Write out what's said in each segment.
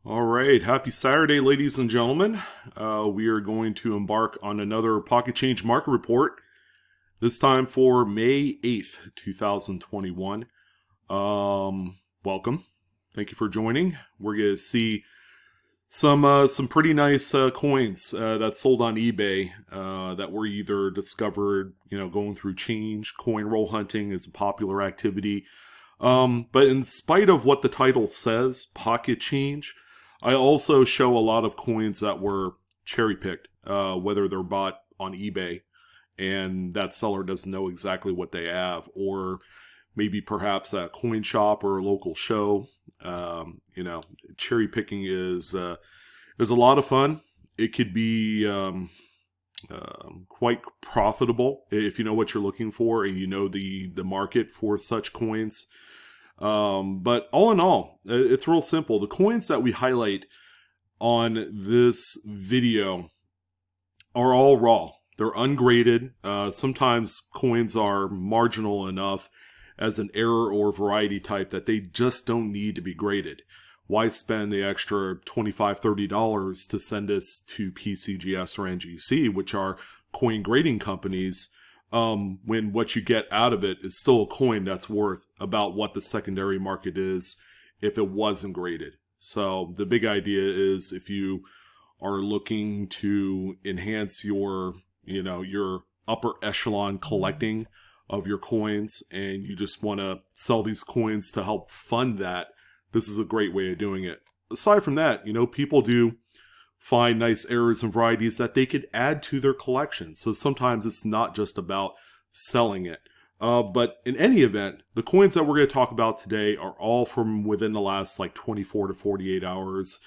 All right, happy Saturday, ladies and gentlemen. We are going to embark on another Pocket Change market report, this time for May 8th, 2021. Welcome. Thank you for joining. We're going to see some pretty nice coins that sold on eBay that were either discovered, going through change. Coin roll hunting is a popular activity. But in spite of what the title says, Pocket Change, I also show a lot of coins that were cherry-picked, whether they're bought on eBay and that seller doesn't know exactly what they have, or maybe perhaps a coin shop or a local show. Cherry-picking is a lot of fun. It could be quite profitable if you know what you're looking for and you know the market for such coins. But all in all, it's real simple. The coins that we highlight on this video are all raw. They're ungraded. Sometimes coins are marginal enough as an error or variety type that they just don't need to be graded. Why spend the extra $25, $30 to send this to PCGS or NGC, which are coin grading companies, when what you get out of it is still a coin that's worth about what the secondary market is if it wasn't graded. So the big idea is if you are looking to enhance your upper echelon collecting of your coins and you just want to sell these coins to help fund that, this is a great way of doing it. Aside from that, people do find nice errors and varieties that they could add to their collection. So sometimes it's not just about selling it. But in any event, the coins that we're going to talk about today are all from within the last 24 to 48 hours.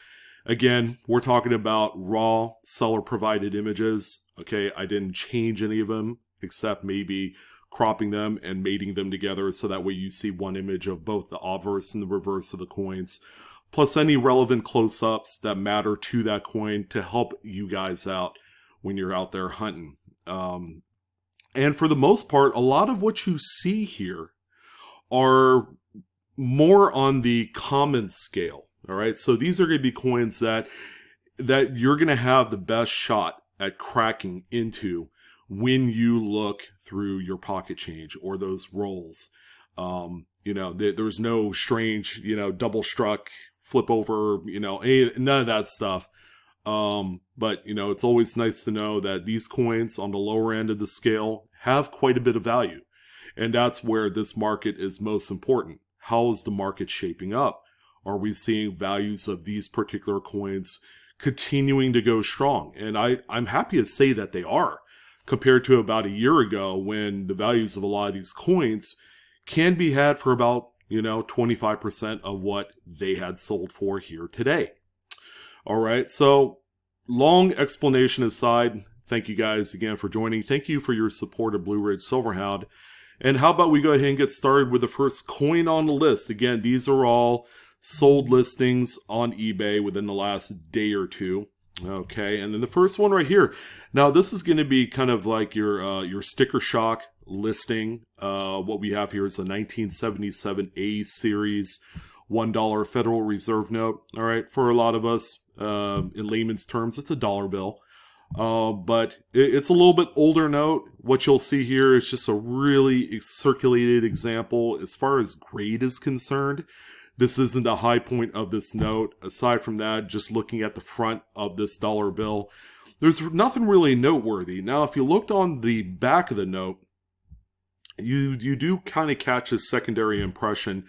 Again, we're talking about raw seller-provided images. Okay, I didn't change any of them except maybe cropping them and mating them together so that way you see one image of both the obverse and the reverse of the coins, plus any relevant close-ups that matter to that coin to help you guys out when you're out there hunting. And for the most part, a lot of what you see here are more on the common scale. All right, so these are going to be coins that you're going to have the best shot at cracking into when you look through your pocket change or those rolls. There's no strange, double struck, flip over, none of that stuff. But it's always nice to know that these coins on the lower end of the scale have quite a bit of value. And that's where this market is most important. How is the market shaping up? Are we seeing values of these particular coins continuing to go strong? And I'm happy to say that they are, compared to about a year ago when the values of a lot of these coins can be had for about 25% of what they had sold for here today. All right, so long explanation aside, thank you guys again for joining. Thank you for your support of BlueRidgeSilverhound. And how about we go ahead and get started with the first coin on the list. Again, these are all sold listings on eBay within the last day or two. Okay, and then the first one right here. Now, this is going to be kind of like your sticker shock listing. What we have here is a 1977 A series $1 Federal Reserve note. All right, for a lot of us, in layman's terms, it's a dollar bill. But it's a little bit older note. What you'll see here is just a really circulated example. As far as grade is concerned, this isn't a high point of this note. Aside from that, just looking at the front of this dollar bill, there's nothing really noteworthy. Now, if you looked on the back of the note, you do kind of catch a secondary impression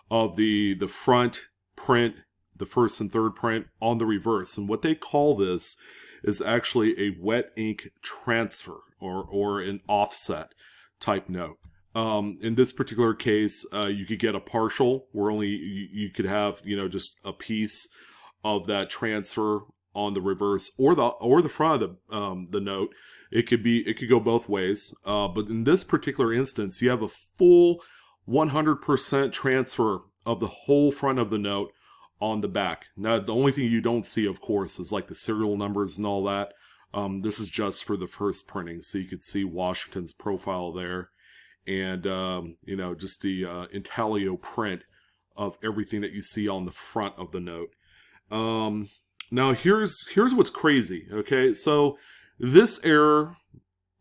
of the front print, the first and third print on the reverse. And what they call this is actually a wet ink transfer or an offset type note. In this particular case, you could get a partial where only you could have, just a piece of that transfer on the reverse or the front of the note. It could go both ways. But in this particular instance, you have a full 100% transfer of the whole front of the note on the back. Now, the only thing you don't see, of course, is like the serial numbers and all that. This is just for the first printing, so you could see Washington's profile there. And, just the intaglio print of everything that you see on the front of the note. Now here's what's crazy. Okay, so this error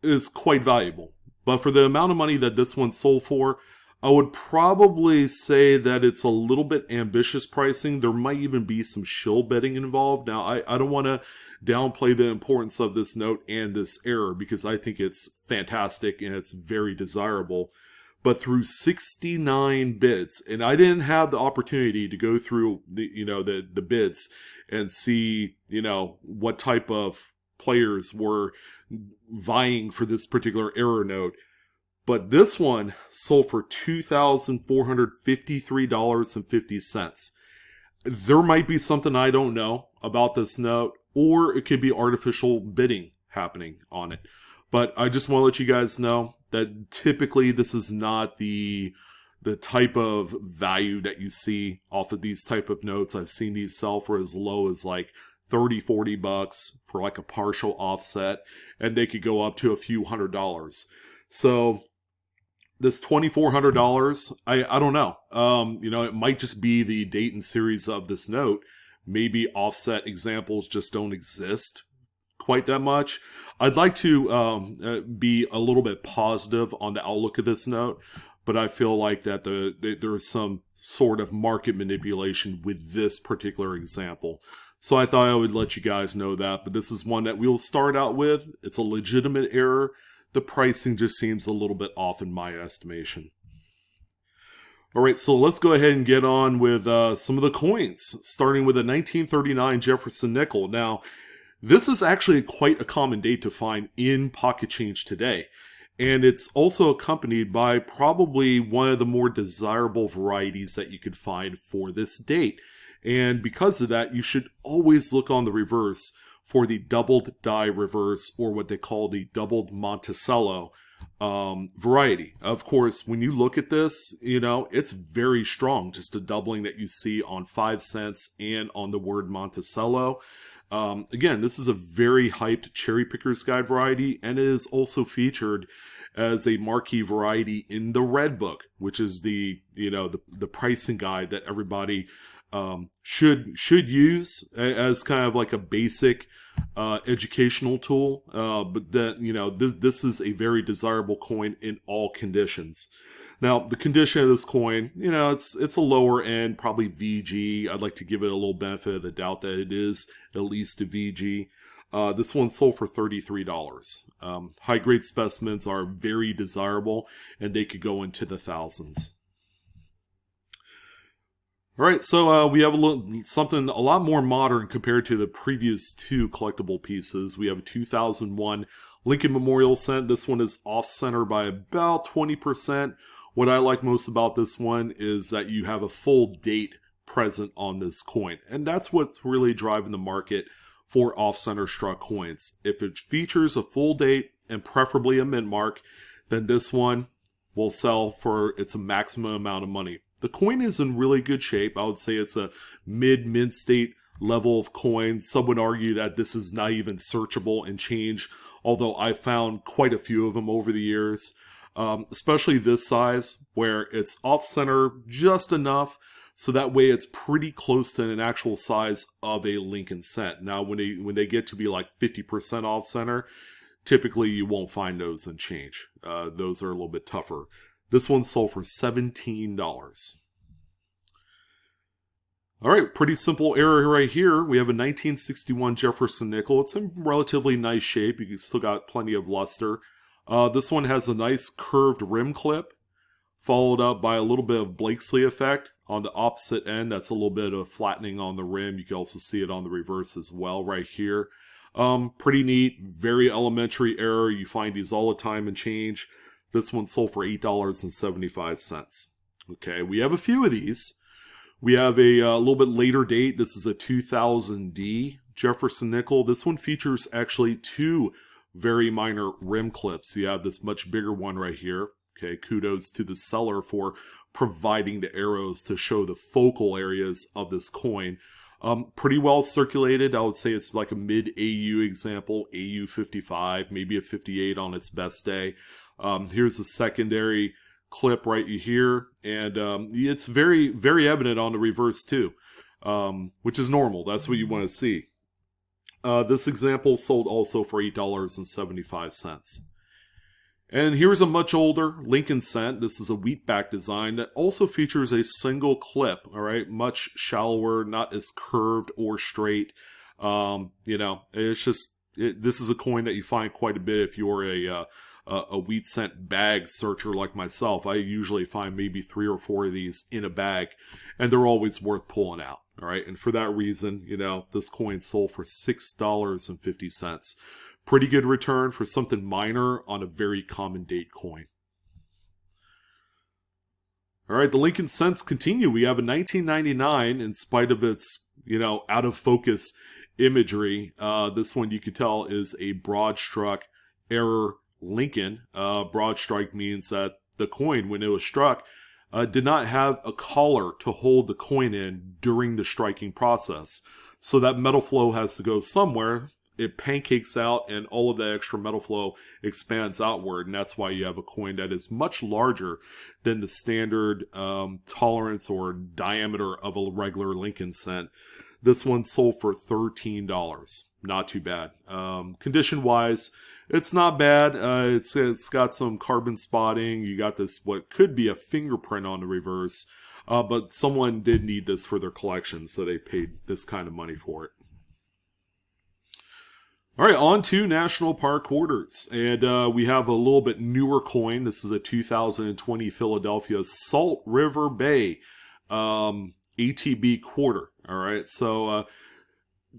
is quite valuable, but for the amount of money that this one sold for, I would probably say that it's a little bit ambitious pricing. There might even be some shill betting involved. Now, I don't want to downplay the importance of this note and this error because I think it's fantastic and it's very desirable. But through 69 bids, and I didn't have the opportunity to go through the bids and see, what type of players were vying for this particular error note. But this one sold for $2,453.50. There might be something I don't know about this note, or it could be artificial bidding happening on it. But I just want to let you guys know that typically this is not the type of value that you see off of these type of notes. I've seen these sell for as low as like $30-40 for like a partial offset, and they could go up to a few $100s. So this $2,400, I don't know. It might just be the date and series of this note. Maybe offset examples just don't exist quite that much. I'd like to be a little bit positive on the outlook of this note, but I feel like that there's some sort of market manipulation with this particular example. So I thought I would let you guys know that, but this is one that we'll start out with. It's a legitimate error. The pricing just seems a little bit off in my estimation. All right, so let's go ahead and get on with some of the coins, starting with a 1939 Jefferson Nickel. Now, this is actually quite a common date to find in pocket change today, and it's also accompanied by probably one of the more desirable varieties that you could find for this date. And because of that, you should always look on the reverse for the doubled die reverse, or what they call the doubled Monticello variety. Of course, when you look at this, it's very strong, just the doubling that you see on 5 cents and on the word Monticello. Again, this is a very hyped cherry picker's guide variety, and it is also featured as a marquee variety in the Red Book, which is the pricing guide that everybody should use as kind of like a basic educational tool. But that this is a very desirable coin in all conditions. Now, the condition of this coin, it's a lower end, probably VG. I'd like to give it a little benefit of the doubt that it is at least a VG. This one sold for $33. High-grade specimens are very desirable, and they could go into the thousands. All right, so we have something a lot more modern compared to the previous two collectible pieces. We have a 2001 Lincoln Memorial cent. This one is off-center by about 20%. What I like most about this one is that you have a full date present on this coin, and that's what's really driving the market for off-center struck coins. If it features a full date and preferably a mint mark, then this one will sell for its maximum amount of money. The coin is in really good shape. I would say it's a mid-mint state level of coin. Some would argue that this is not even searchable and change, although I found quite a few of them over the years, especially this size where it's off-center just enough so that way it's pretty close to an actual size of a Lincoln cent. Now, when they get to be like 50% off-center, typically you won't find those in change. Those are a little bit tougher. This one sold for $17. All right, pretty simple error right here. We have a 1961 Jefferson Nickel. It's in relatively nice shape. You still got plenty of luster. This one has a nice curved rim clip, followed up by a little bit of Blakesley effect. On the opposite end, that's a little bit of flattening on the rim. You can also see it on the reverse as well right here. Pretty neat, very elementary error. You find these all the time in change. This one sold for $8.75. Okay, we have a few of these. We have a little bit later date. This is a 2000 D Jefferson Nickel. This one features actually two very minor rim clips. You have this much bigger one right here. Okay, kudos to the seller for providing the arrows to show the focal areas of this coin. Pretty well circulated. I would say it's like a mid-AU example, AU 55, maybe a 58 on its best day. Here's a secondary clip right here, and it's very, very evident on the reverse too. which is normal. That's what you want to see. This example sold also for $8.75. And here's a much older Lincoln cent. This is a wheatback design that also features a single clip, all right? Much shallower, not as curved or straight. It's just, this is a coin that you find quite a bit if you're a wheat cent bag searcher like myself. I usually find maybe 3 or 4 of these in a bag, and they're always worth pulling out, all right? And for that reason, this coin sold for $6.50. Pretty good return for something minor on a very common date coin. All right, the Lincoln cents continue. We have a 1999, in spite of its, out of focus imagery. This one you could tell is a broad struck error Lincoln. Broad strike means that the coin, when it was struck, did not have a collar to hold the coin in during the striking process. So that metal flow has to go somewhere. It pancakes out, and all of the extra metal flow expands outward, and that's why you have a coin that is much larger than the standard tolerance or diameter of a regular Lincoln cent. This one sold for $13. Not too bad. Condition-wise, it's not bad. It's got some carbon spotting. You got this, what could be a fingerprint on the reverse, but someone did need this for their collection, so they paid this kind of money for it. All right, on to National Park quarters. And we have a little bit newer coin. This is a 2020 Philadelphia Salt River Bay ATB quarter. All right, so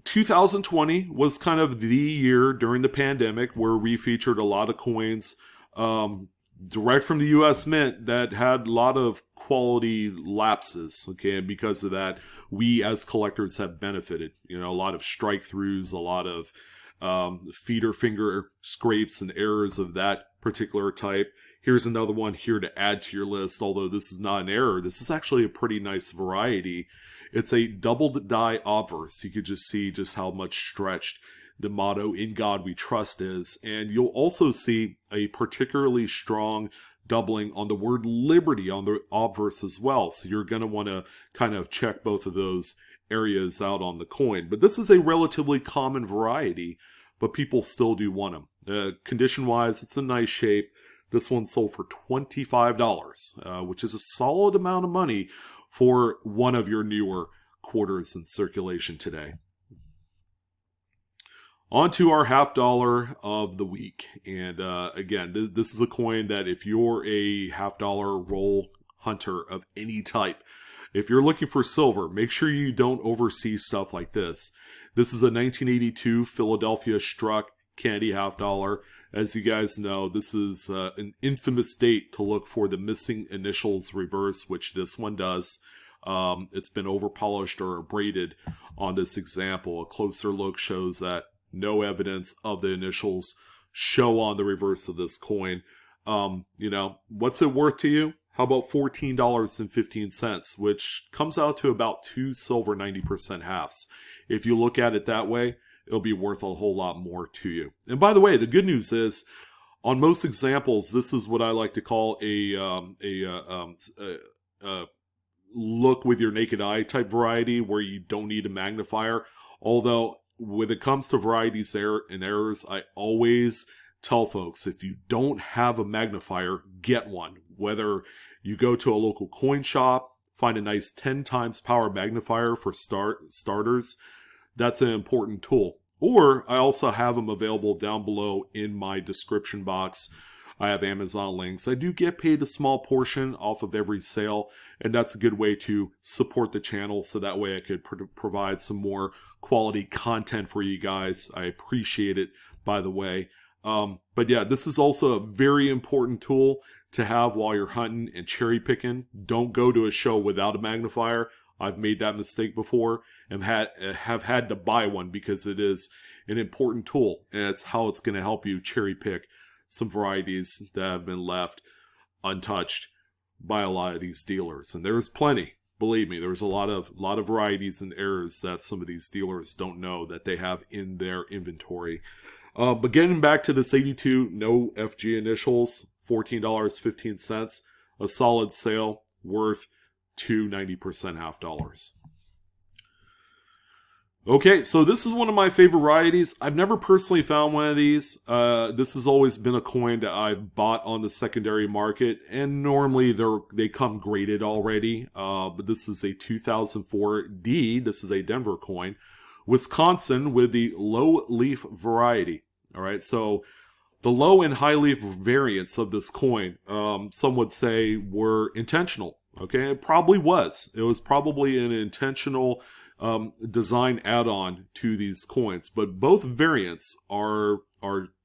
2020 was kind of the year during the pandemic where we featured a lot of coins direct from the U.S. Mint that had a lot of quality lapses, okay, and because of that, we as collectors have benefited. A lot of strike-throughs, a lot of feeder finger scrapes and errors of that particular type. Here's another one here to add to your list, although this is not an error. This is actually a pretty nice variety. It's a doubled Die Obverse. You could just see just how much stretched the motto "In God We Trust" is. And you'll also see a particularly strong doubling on the word liberty on the obverse as well. So you're going to want to kind of check both of those areas out on the coin. But this is a relatively common variety, but people still do want them. Condition-wise, it's a nice shape. This one sold for $25, which is a solid amount of money for one of your newer quarters in circulation today. On to our $50 of the week. And again, this is a coin that if you're a $50 roll hunter of any type, if you're looking for silver, make sure you don't oversee stuff like this. This is a 1982 Philadelphia Struck candy $50. As you guys know, this is an infamous date to look for the missing initials reverse, which this one does. It's been overpolished or braided on this example. A closer look shows that no evidence of the initials show on the reverse of this coin. What's it worth to you? How about $14.15, which comes out to about 2 silver 90% halves. If you look at it that way, it'll be worth a whole lot more to you. And by the way, the good news is, on most examples, this is what I like to call a look with your naked eye type variety where you don't need a magnifier. Although, when it comes to varieties and errors, I always tell folks, if you don't have a magnifier, get one. Whether you go to a local coin shop, find a nice 10 times power magnifier for starters, that's an important tool. Or I also have them available down below in my description box. I have Amazon links. I do get paid a small portion off of every sale, and that's a good way to support the channel, so that way I could provide some more quality content for you guys. I appreciate it, by the way. But yeah, this is also a very important tool to have while you're hunting and cherry picking. Don't go to a show without a magnifier. I've made that mistake before and have had to buy one because it is an important tool, and it's how it's going to help you cherry pick some varieties that have been left untouched by a lot of these dealers. And there's plenty. Believe me, there's a lot of varieties and errors that some of these dealers don't know that they have in their inventory. But getting back to this 82, no FG initials, $14.15, a solid sale worth $2.90% $50. Okay, so this is one of my favorite varieties. I've never personally found one of these. This has always been a coin that I've bought on the secondary market, and normally they come graded already. But this is a 2004 D. This is a Denver coin, Wisconsin with the low leaf variety. All right, so the low and high leaf variants of this coin, some would say, were intentional. Okay, it probably was. It was probably an intentional design add-on to these coins, but both variants are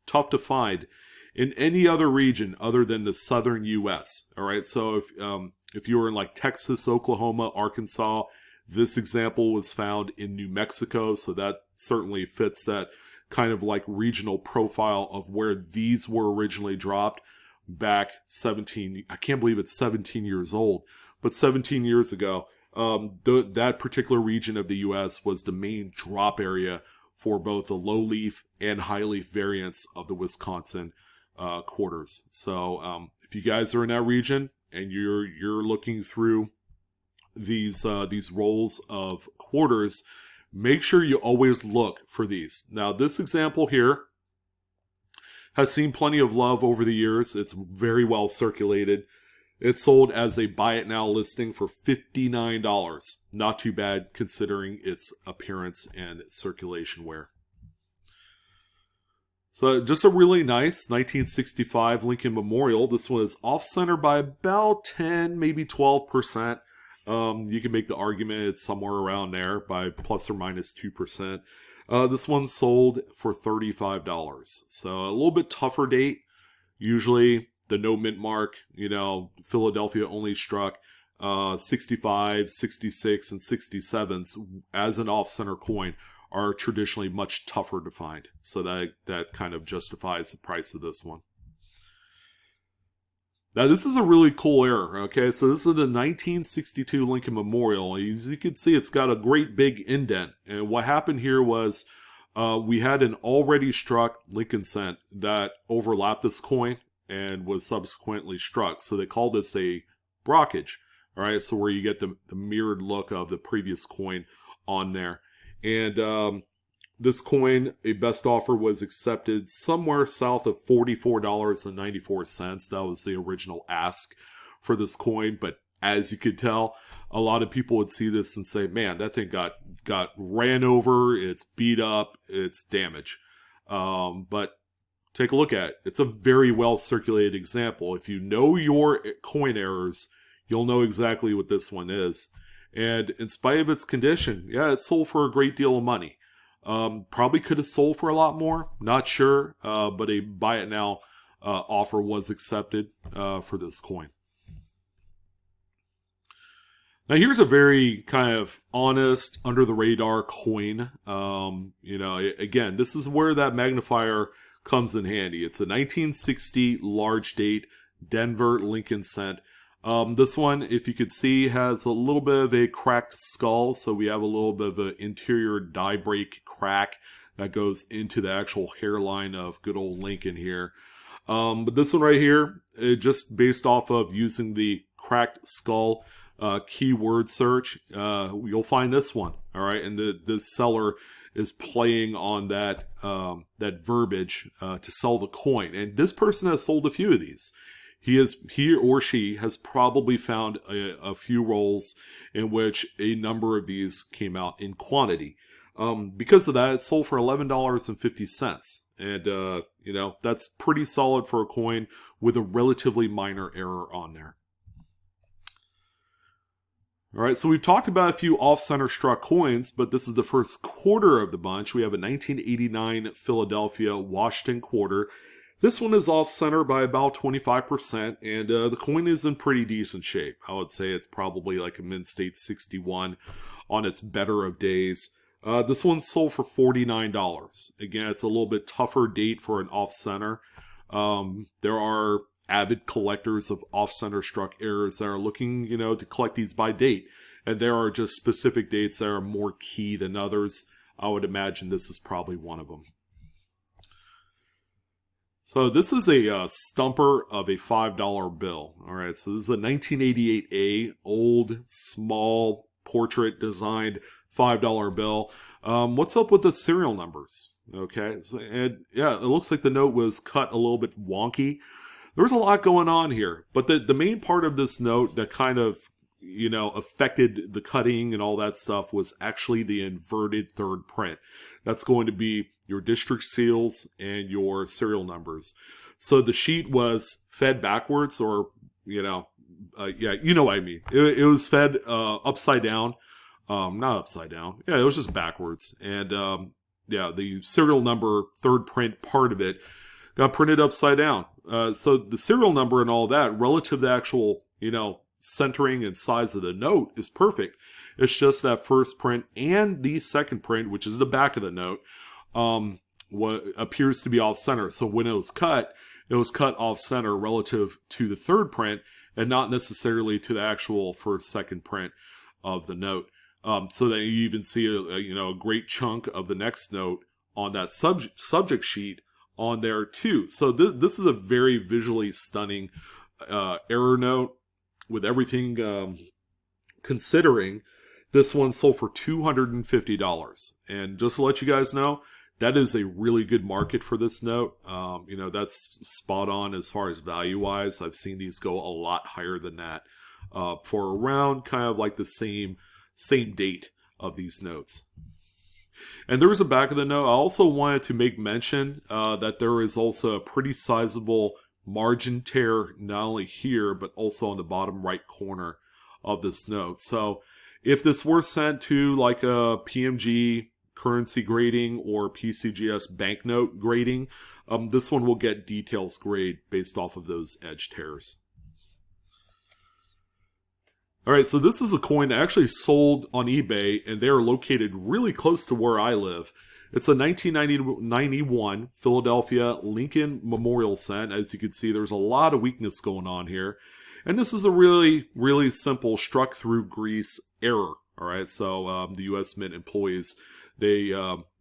tough to find in any other region other than the southern U.S. All right, so if you were in like Texas, Oklahoma, Arkansas, this example was found in New Mexico, so that certainly fits that kind of like regional profile of where these were originally dropped back 17. I can't believe it's 17 years old, but 17 years ago. That particular region of the U.S. was the main drop area for both the low leaf and high leaf variants of the Wisconsin quarters. So if you guys are in that region and you're looking through these rolls of quarters, make sure you always look for these. Now, this example here has seen plenty of love over the years. It's very well circulated. It's sold as a buy it now listing for $59. Not too bad considering its appearance and circulation wear. So just a really nice 1965 Lincoln Memorial. This one is off-center by about 10, maybe 12%. You can make the argument it's somewhere around there by plus or minus 2%. This one's sold for $35. So a little bit tougher date. Usually the no mint mark, Philadelphia only struck 65, 66, and 67s as an off-center coin are traditionally much tougher to find. So that kind of justifies the price of this one. Now, this is a really cool error, okay? So this is the 1962 Lincoln Memorial. As you can see, it's got a great big indent. And what happened here was we had an already struck Lincoln cent that overlapped this coin and was subsequently struck. So they call this a brockage, all right? So where you get the mirrored look of the previous coin on there. And this coin, a best offer was accepted somewhere south of $44.94. That was the original ask for this coin. But as you could tell, a lot of people would see this and say, man, that thing got ran over, it's beat up, it's damaged. But take a look at it. It's a very well circulated example. If you know your coin errors, you'll know exactly what this one is. And in spite of its condition, yeah, it sold for a great deal of money. Probably could have sold for a lot more, not sure, but a buy it now offer was accepted for this coin. Now here's a very kind of honest, under the radar coin. Again, this is where that magnifier comes in handy. It's a 1960 large date Denver Lincoln cent. This one, if you could see, has a little bit of a cracked skull. So we have a little bit of an interior die break crack that goes into the actual hairline of good old Lincoln here. But this one right here, just based off of using the cracked skull keyword search, you'll find this one. All right, and the seller is playing on that verbiage to sell the coin, and this person has sold a few of these. He or she has probably found a few rolls in which a number of these came out in quantity. Because of that, it sold for $11.50. And, that's pretty solid for a coin with a relatively minor error on there. All right, so we've talked about a few off-center struck coins, but this is the first quarter of the bunch. We have a 1989 Philadelphia Washington quarter. This one is off-center by about 25%, and the coin is in pretty decent shape. I would say it's probably like a mint state 61 on its better of days. This one sold for $49. Again, it's a little bit tougher date for an off-center. There are avid collectors of off-center struck errors that are looking, to collect these by date. And there are just specific dates that are more key than others. I would imagine this is probably one of them. So this is a stumper of a $5 bill. All right, so this is a 1988A, old, small, portrait designed $5 bill. What's up with the serial numbers? Okay, so, and yeah, it looks like the note was cut a little bit wonky. There's a lot going on here, but the main part of this note that kind of, you know, affected the cutting and all that stuff was actually the inverted third print. That's going to be your district seals and your serial numbers. So the sheet was fed backwards, or, you know, yeah, you know what I mean. It was fed upside down. Not upside down. Yeah, it was just backwards. And yeah, the serial number third print part of it got printed upside down. So the serial number and all that, relative to the actual, you know, centering and size of the note, is perfect. It's just that first print and the second print, which is the back of the note, what appears to be off center. So when it was cut off center relative to the third print, and not necessarily to the actual first, second print of the note. So that you even see a great chunk of the next note on that subject sheet on there too. So this is a very visually stunning error note. With everything considering, this one sold for $250. And just to let you guys know, that is a really good market for this note. You know, that's spot on as far as value-wise. I've seen these go a lot higher than that for around kind of like the same date of these notes. And there was a back of the note. I also wanted to make mention that there is also a pretty sizable margin tear, not only here, but also on the bottom right corner of this note. So if this were sent to like a PMG currency grading or PCGS banknote grading, this one will get details grade based off of those edge tears. All right, so this is a coin that actually sold on eBay, and they are located really close to where I live. It's a 1991 Philadelphia Lincoln Memorial Cent. As you can see, there's a lot of weakness going on here. And this is a really, really simple struck through grease error. All right, so the U.S. Mint employees, they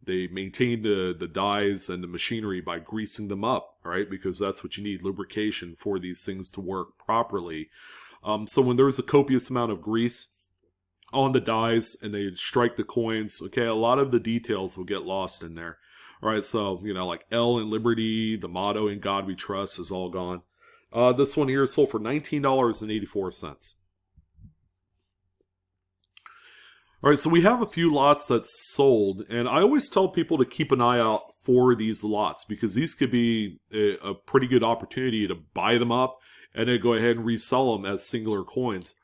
maintain the dies and the machinery by greasing them up, all right, because that's what you need, lubrication, for these things to work properly. So when there's a copious amount of grease on the dies and they strike the coins, okay, a lot of the details will get lost in there. All right, so, you know, like L in Liberty, the motto "In God We Trust" is all gone. This one here sold for $19.84. All right, so we have a few lots that's sold, and I always tell people to keep an eye out for these lots, because these could be a pretty good opportunity to buy them up and then go ahead and resell them as singular coins.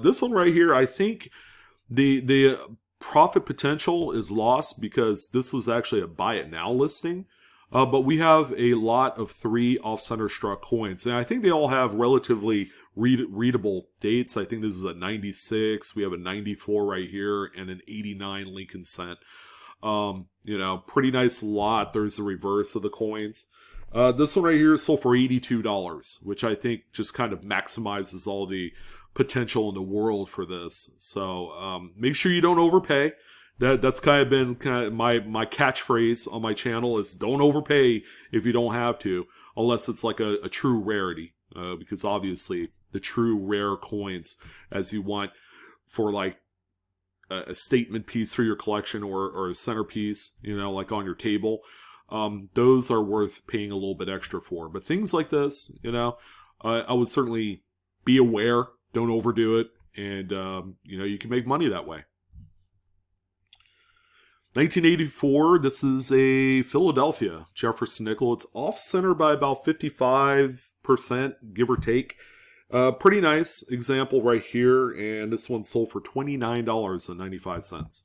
This one right here, I think the profit potential is lost because this was actually a buy it now listing. But we have a lot of 3 off-center struck coins, and I think they all have relatively readable dates. I think this is a 96, we have a 94 right here, and an 89 Lincoln Cent. You know, pretty nice lot. There's the reverse of the coins. This one right here is sold for $82, which I think just kind of maximizes all the potential in the world for this. So make sure you don't overpay. That's kind of been my catchphrase on my channel is don't overpay if you don't have to, unless it's like a true rarity. Because obviously the true rare coins, as you want for like a statement piece for your collection or a centerpiece, you know, like on your table, those are worth paying a little bit extra for. But things like this, you know, I would certainly be aware, don't overdo it, and you know, you can make money that way. 1984, this is a Philadelphia Jefferson Nickel. It's off-center by about 55%, give or take. Pretty nice example right here, and this one sold for $29.95.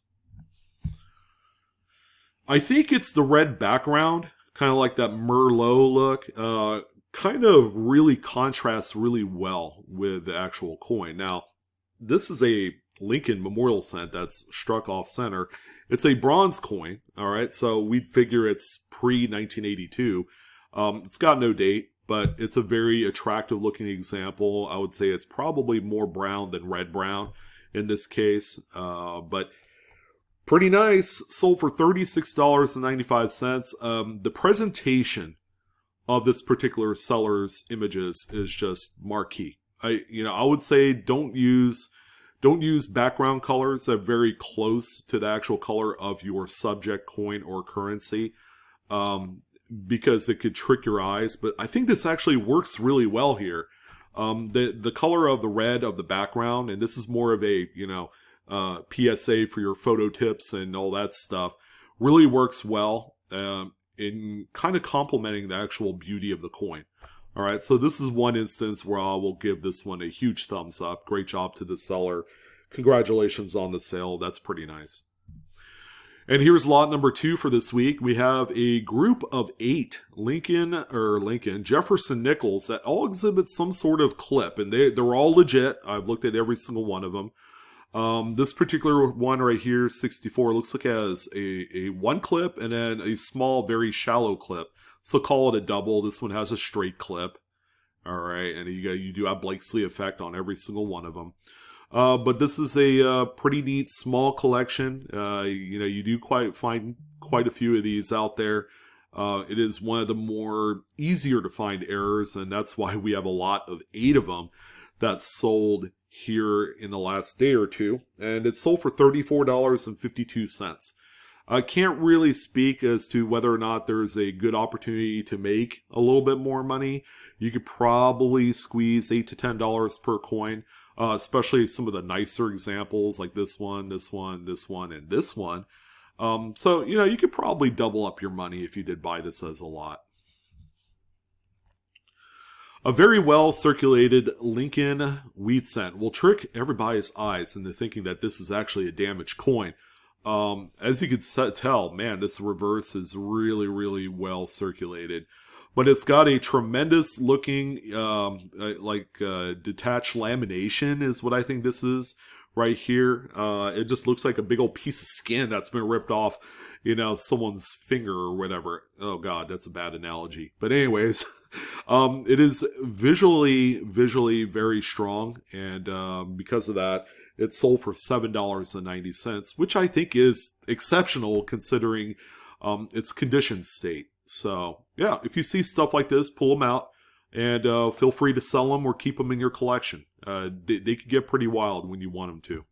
I think it's the red background, kind of like that Merlot look, kind of really contrasts really well with the actual coin. Now, this is a Lincoln Memorial Cent that's struck off center. It's a bronze coin, all right, so we'd figure it's pre-1982. It's got no date, but it's a very attractive looking example. I would say it's probably more brown than red brown in this case, but pretty nice. Sold for $36.95. The presentation of this particular seller's images is just marquee. I would say don't use Don't use background colors that are very close to the actual color of your subject coin or currency, because it could trick your eyes. But I think this actually works really well here. The color of the red of the background, and this is more of a, PSA for your photo tips and all that stuff, really works well in kind of complementing the actual beauty of the coin. All right, so this is one instance where I will give this one a huge thumbs up. Great job to the seller. Congratulations on the sale. That's pretty nice. And here's lot number 2 for this week. We have a group of 8 Jefferson Nickels that all exhibit some sort of clip, and they're all legit. I've looked at every single one of them. This particular one right here, 64, looks like it has a one clip and then a small, very shallow clip. So call it a double. This one has a straight clip. All right, and you do have Blakesley effect on every single one of them. But this is a pretty neat small collection. You do find quite a few of these out there. It is one of the more easier to find errors, and that's why we have a lot of 8 of them that sold here in the last day or two. And it sold for $34.52. I can't really speak as to whether or not there's a good opportunity to make a little bit more money. You could probably squeeze $8 to $10 per coin, especially some of the nicer examples like this one, this one, this one, and this one. So, you could probably double up your money if you did buy this as a lot. A very well circulated Lincoln wheat cent will trick everybody's eyes into thinking that this is actually a damaged coin. As you can tell, man, this reverse is really, really well circulated. But it's got a tremendous looking, detached lamination is what I think this is right here. It just looks like a big old piece of skin that's been ripped off, someone's finger or whatever. Oh God, that's a bad analogy. But anyways, it is visually very strong. And because of that, it sold for $7.90, which I think is exceptional considering its condition state. So, yeah, if you see stuff like this, pull them out and feel free to sell them or keep them in your collection. They could get pretty wild when you want them to.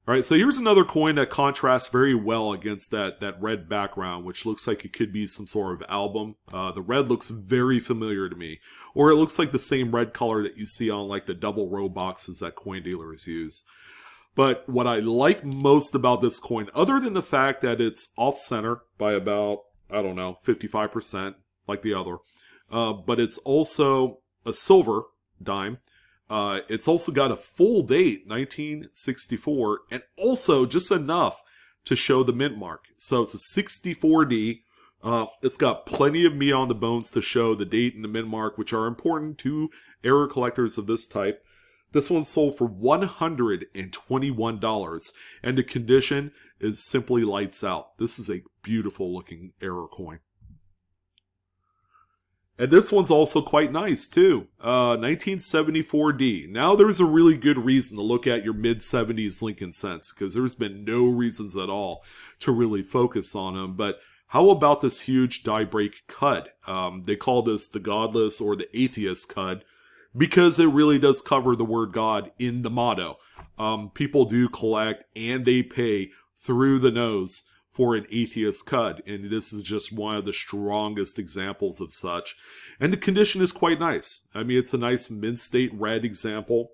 All right, so here's another coin that contrasts very well against that red background, which looks like it could be some sort of album. The red looks very familiar to me, or it looks like the same red color that you see on like the double row boxes that coin dealers use. But what I like most about this coin, other than the fact that it's off-center by about, 55%, like the other, but it's also a silver dime. It's also got a full date, 1964, and also just enough to show the mint mark. So it's a 64D. It's got plenty of meat on the bones to show the date and the mint mark, which are important to error collectors of this type. This one sold for $121, and the condition is simply lights out. This is a beautiful looking error coin. And this one's also quite nice, too. 1974D. Now, there's a really good reason to look at your mid-70s Lincoln cents, because there's been no reasons at all to really focus on them. But how about this huge die break cud? They call this the godless or the atheist cud, because it really does cover the word God in the motto. People do collect and they pay through the nose for an atheist cud, and this is just one of the strongest examples of such. And the condition is quite nice. I mean, it's a nice mint state red example.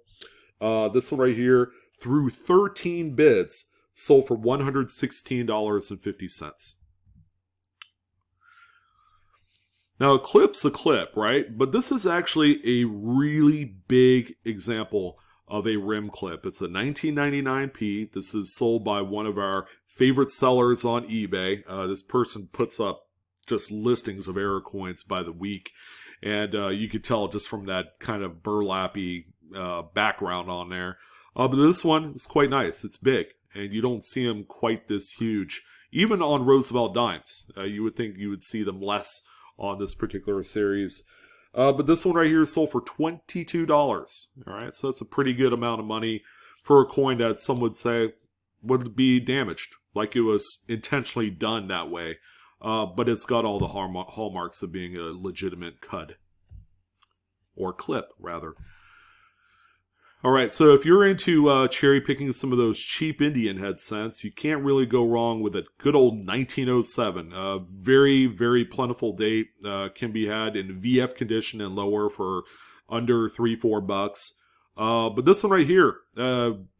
This one right here, through 13 bids, sold for $116.50. Now, a clip's a clip, right? But this is actually a really big example of a rim clip. It's a 1999p. This is sold by one of our favorite sellers on eBay. This person puts up just listings of error coins by the week. And you could tell just from that kind of burlappy background on there. But this one is quite nice. It's big. And you don't see them quite this huge. Even on Roosevelt dimes. You would think you would see them less on this particular series. But this one right here is sold for $22. All right, so that's a pretty good amount of money for a coin that some would say would be damaged, like it was intentionally done that way. But it's got all the hallmarks of being a legitimate cud. Or clip, rather. All right, so if you're into cherry picking some of those cheap Indian head scents, you can't really go wrong with a good old 1907. Very, very plentiful date. Can be had in VF condition and lower for under $3-4. But this one right here,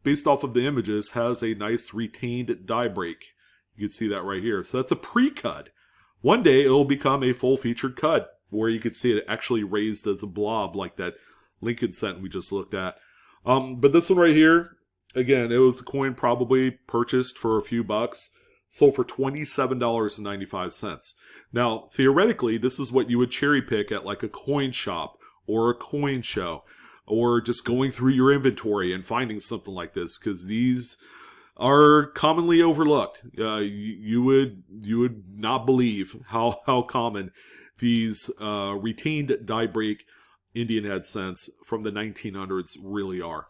based off of the images, has a nice retained dye break. You can see that right here. So that's a pre-cud. One day it'll become a full-featured cud, where you can see it actually raised as a blob like that Lincoln scent we just looked at. But this one right here, again, it was a coin probably purchased for a few bucks, sold for $27.95. Now, theoretically, this is what you would cherry pick at like a coin shop or a coin show, or just going through your inventory and finding something like this, because these are commonly overlooked. You would not believe how common these retained dye break Indian head scents from the 1900s really are.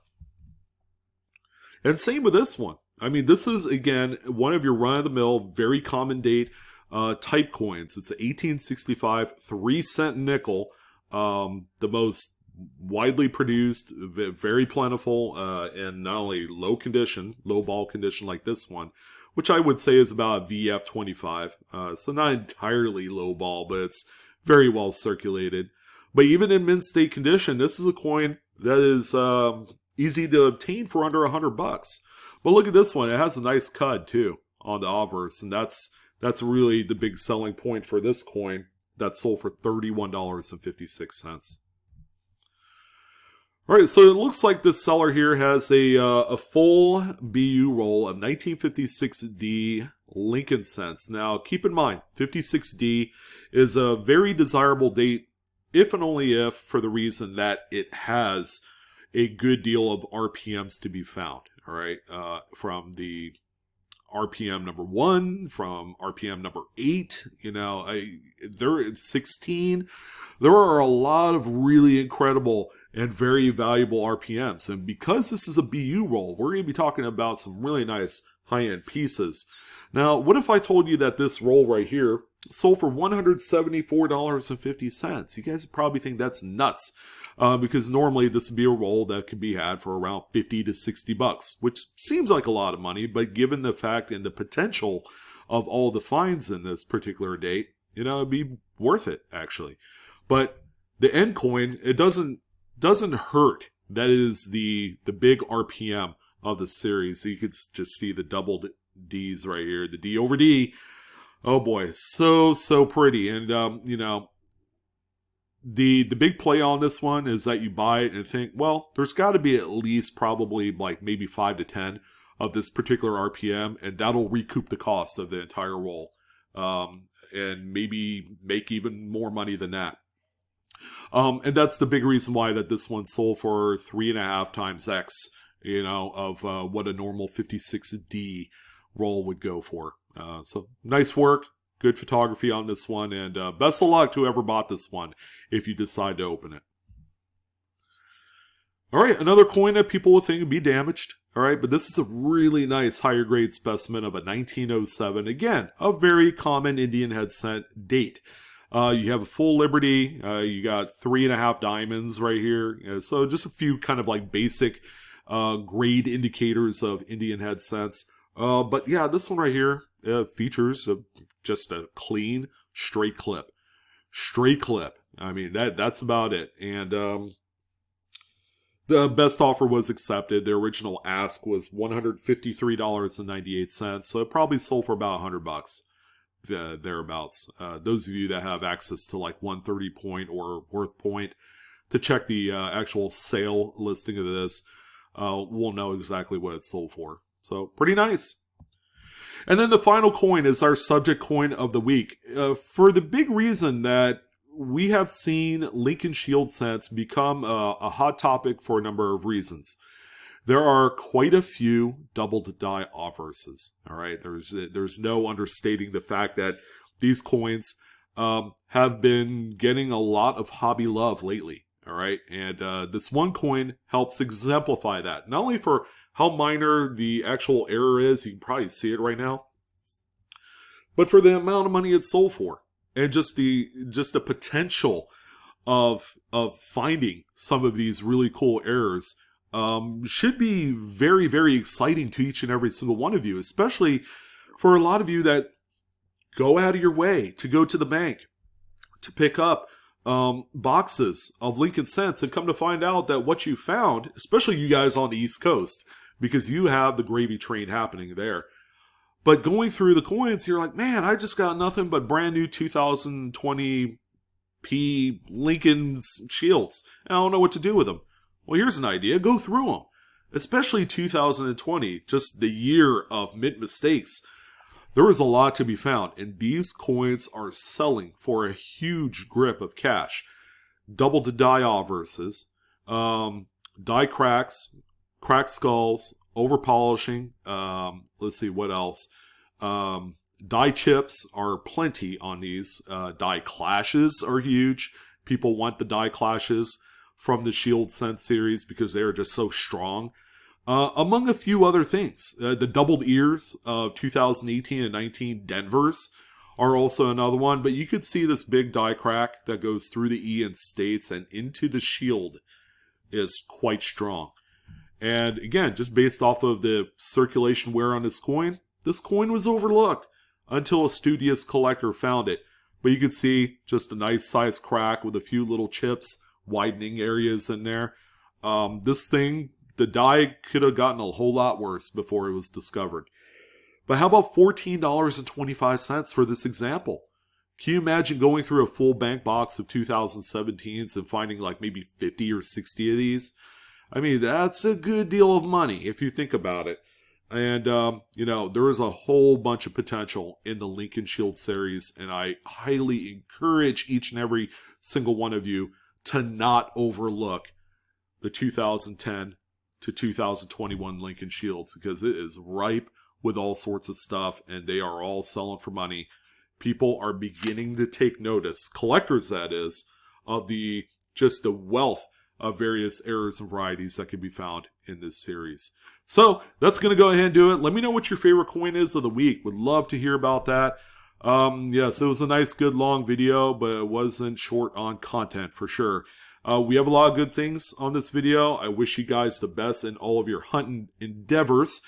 And same with this one. I mean, this is, again, one of your run-of-the-mill, very common date type coins. It's an 1865 3-cent nickel, the most widely produced, very plentiful, and not only low condition, low ball condition like this one, which I would say is about a VF 25. So not entirely low ball, but it's very well circulated. But even in mint state condition, this is a coin that is easy to obtain for under $100. But look at this one; it has a nice cud too on the obverse, and that's really the big selling point for this coin. That sold for $31.56. All right, so it looks like this seller here has a full BU roll of 1956D Lincoln cents. Now, keep in mind, 56D is a very desirable date, if and only if, for the reason that it has a good deal of RPMs to be found. All right, from the RPM number 1, from RPM number 8, they're at 16. There are a lot of really incredible and very valuable RPMs. And because this is a BU roll, we're going to be talking about some really nice high-end pieces. Now, what if I told you that this roll right here sold for $174.50? You guys probably think that's nuts, because normally this would be a roll that could be had for around $50 to $60, which seems like a lot of money, but given the fact and the potential of all the finds in this particular date, it'd be worth it, actually. But the end coin, it doesn't hurt. That is the big RPM of the series. So you could just see the doubled D's right here. The D over D. Oh boy, so pretty. And the big play on this one is that you buy it and think, well, there's got to be at least probably like maybe 5 to 10 of this particular RPM, and that'll recoup the cost of the entire roll, and maybe make even more money than that. And that's the big reason why that this one sold for 3.5 times X, of what a normal 56D roll would go for. So nice work, good photography on this one, and best of luck to whoever bought this one if you decide to open it. All right, another coin that people would think would be damaged. All right, but this is a really nice higher grade specimen of a 1907. Again, a very common Indian head scent date. You have a full Liberty. You got 3.5 diamonds right here. So just a few kind of like basic grade indicators of Indian head scents. But yeah, this one right here features just a clean, straight clip. Straight clip. I mean, that's about it. And the best offer was accepted. The original ask was $153.98. So it probably sold for about $100. Thereabouts. Those of you that have access to like 130 point or Worth Point to check the actual sale listing of this will know exactly what it sold for. So pretty nice. And then the final coin is our subject coin of the week, for the big reason that we have seen Lincoln Shield scents become a hot topic for a number of reasons. There are quite a few doubled die obverses. All right, there's no understating the fact that these coins have been getting a lot of hobby love lately. All right, and this one coin helps exemplify that. Not only for how minor the actual error is, you can probably see it right now, but for the amount of money it's sold for, and just the potential of finding some of these really cool errors should be very, very exciting to each and every single one of you, especially for a lot of you that go out of your way to go to the bank to pick up boxes of Lincoln Cents and come to find out that what you found, especially you guys on the East Coast, because you have the gravy train happening there. But going through the coins, you're like, man, I just got nothing but brand new 2020 P Lincoln's Shields. I don't know what to do with them. Well, here's an idea. Go through them. Especially 2020, just the year of mint mistakes. There is a lot to be found, and these coins are selling for a huge grip of cash. Double the Die Obverses, die cracks, cracked skulls, over polishing. Let's see what else. Die chips are plenty on these. Die clashes are huge. People want the die clashes from the Shield Scent series because they are just so strong. Among a few other things. The doubled ears of 2018 and 19 Denvers are also another one. But you could see this big die crack that goes through the E in states and into the Shield is quite strong. And again, just based off of the circulation wear on this coin was overlooked until a studious collector found it. But you could see just a nice size crack with a few little chips, widening areas in there. This thing, the die could have gotten a whole lot worse before it was discovered. But how about $14.25 for this example? Can you imagine going through a full bank box of 2017s and finding like maybe 50 or 60 of these? I mean, that's a good deal of money if you think about it. And, there is a whole bunch of potential in the Lincoln Shield series, and I highly encourage each and every single one of you to not overlook the 2010 to 2021 Lincoln Shields, because it is ripe with all sorts of stuff, and they are all selling for money. People are beginning to take notice, collectors that is, of the wealth of various errors and varieties that can be found in this series. So that's going to go ahead and do it. Let me know what your favorite coin is of the week. Would love to hear about that. Yes, it was a nice, good, long video, but it wasn't short on content for sure. We have a lot of good things on this video. I wish you guys the best in all of your hunting endeavors.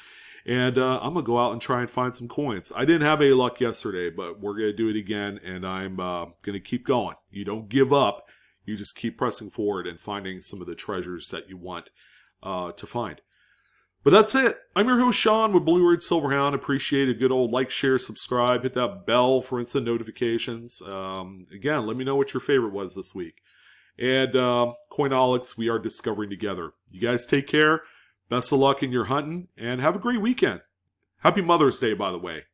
And I'm going to go out and try and find some coins. I didn't have any luck yesterday, but we're going to do it again, and I'm going to keep going. You don't give up. You just keep pressing forward and finding some of the treasures that you want to find. But that's it. I'm your host, Sean, with BlueRidgeSilverhound. Appreciate a good old like, share, subscribe. Hit that bell for instant notifications. Again, let me know what your favorite was this week. And Coinolics, we are discovering together. You guys take care. Best of luck in your hunting, and have a great weekend. Happy Mother's Day, by the way.